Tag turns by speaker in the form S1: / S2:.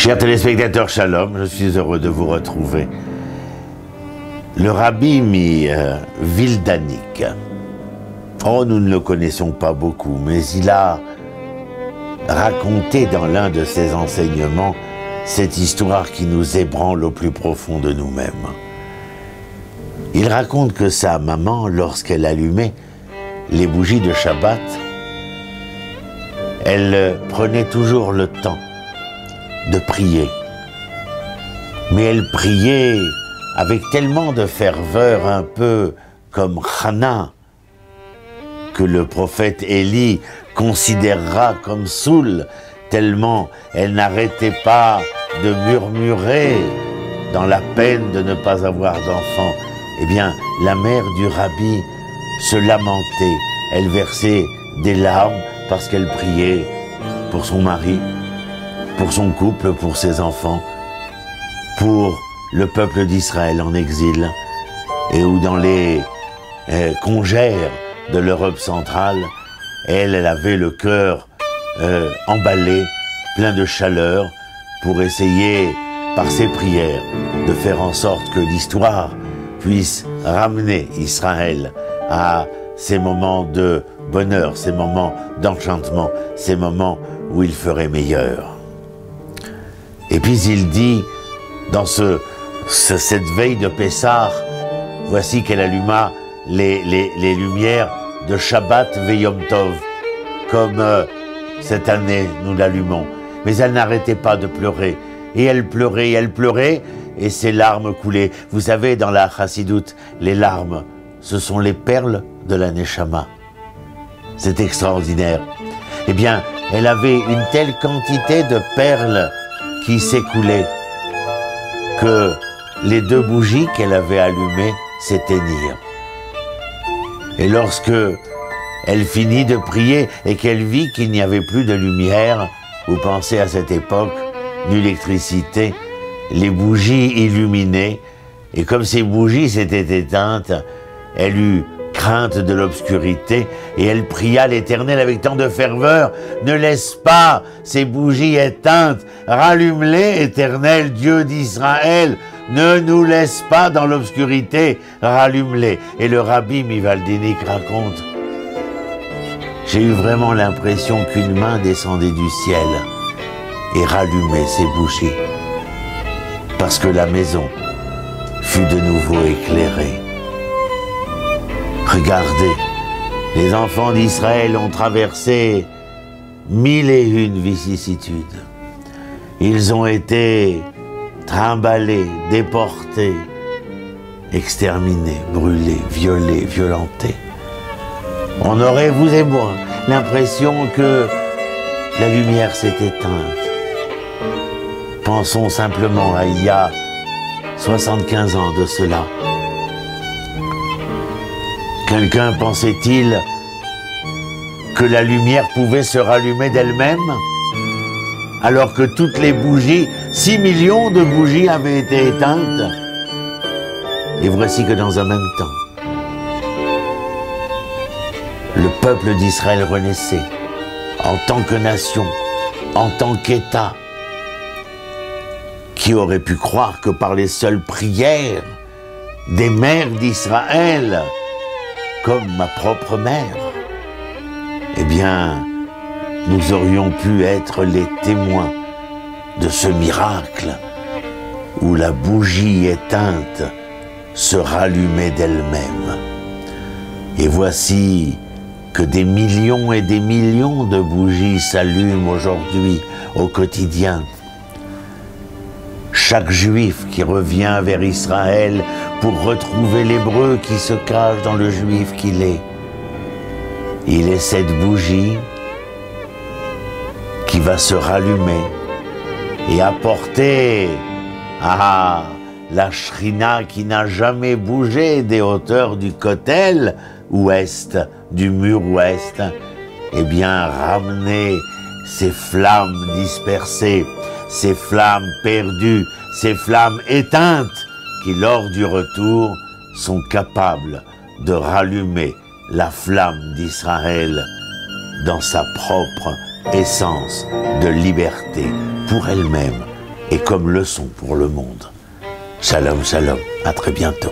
S1: Chers téléspectateurs, shalom, je suis heureux de vous retrouver. Le rabbi Vildanik, oh, nous ne le connaissons pas beaucoup, mais il a raconté dans l'un de ses enseignements cette histoire qui nous ébranle au plus profond de nous-mêmes. Il raconte que sa maman, lorsqu'elle allumait les bougies de Shabbat, elle prenait toujours le temps de prier. Mais elle priait avec tellement de ferveur, un peu comme Hana, que le prophète Élie considérera comme saoul, tellement elle n'arrêtait pas de murmurer dans la peine de ne pas avoir d'enfant. Eh bien, la mère du rabbi se lamentait, elle versait des larmes parce qu'elle priait pour son mari, pour son couple, pour ses enfants, pour le peuple d'Israël en exil, et où dans les congères de l'Europe centrale, elle avait le cœur emballé, plein de chaleur, pour essayer, par ses prières, de faire en sorte que l'histoire puisse ramener Israël à ces moments de bonheur, ces moments d'enchantement, ces moments où il ferait meilleur. Et puis il dit, dans cette veille de Pessah, voici qu'elle alluma les lumières de Shabbat ve Yom Tov, comme cette année nous l'allumons. Mais elle n'arrêtait pas de pleurer, et elle pleurait, et ses larmes coulaient. Vous savez, dans la Chassidoute, les larmes, ce sont les perles de la Neshama. C'est extraordinaire. Eh bien, elle avait une telle quantité de perles qui s'écoulaient que les deux bougies qu'elle avait allumées s'éteignirent. Et lorsque elle finit de prier et qu'elle vit qu'il n'y avait plus de lumière, vous pensez à cette époque, l'électricité, les bougies illuminaient, et comme ces bougies s'étaient éteintes, elle eut crainte de l'obscurité, et elle pria l'Éternel avec tant de ferveur: ne laisse pas ces bougies éteintes, rallume-les, Éternel, Dieu d'Israël, ne nous laisse pas dans l'obscurité, rallume-les. Et le rabbi Vildanik raconte: j'ai eu vraiment l'impression qu'une main descendait du ciel et rallumait ces bougies, parce que la maison fut de nouveau éclairée. Regardez, les enfants d'Israël ont traversé 1001 vicissitudes. Ils ont été trimballés, déportés, exterminés, brûlés, violés, violentés. On aurait, vous et moi, l'impression que la lumière s'est éteinte. Pensons simplement à il y a 75 ans de cela. Quelqu'un pensait-il que la lumière pouvait se rallumer d'elle-même, alors que toutes les bougies, 6 millions de bougies avaient été éteintes? Et voici que dans un même temps, le peuple d'Israël renaissait en tant que nation, en tant qu'État. Qui aurait pu croire que par les seules prières des mères d'Israël, comme ma propre mère, eh bien, nous aurions pu être les témoins de ce miracle où la bougie éteinte se rallumait d'elle-même. Et voici que des millions et des millions de bougies s'allument aujourd'hui au quotidien. Chaque juif qui revient vers Israël pour retrouver l'hébreu qui se cache dans le juif qu'il est, il est cette bougie qui va se rallumer et apporter à la Shrina qui n'a jamais bougé des hauteurs du Kotel ouest, du mur ouest, eh bien ramener ces flammes dispersées, ces flammes perdues, ces flammes éteintes qui, lors du retour, sont capables de rallumer la flamme d'Israël dans sa propre essence de liberté pour elle-même et comme leçon pour le monde. Shalom, shalom, à très bientôt.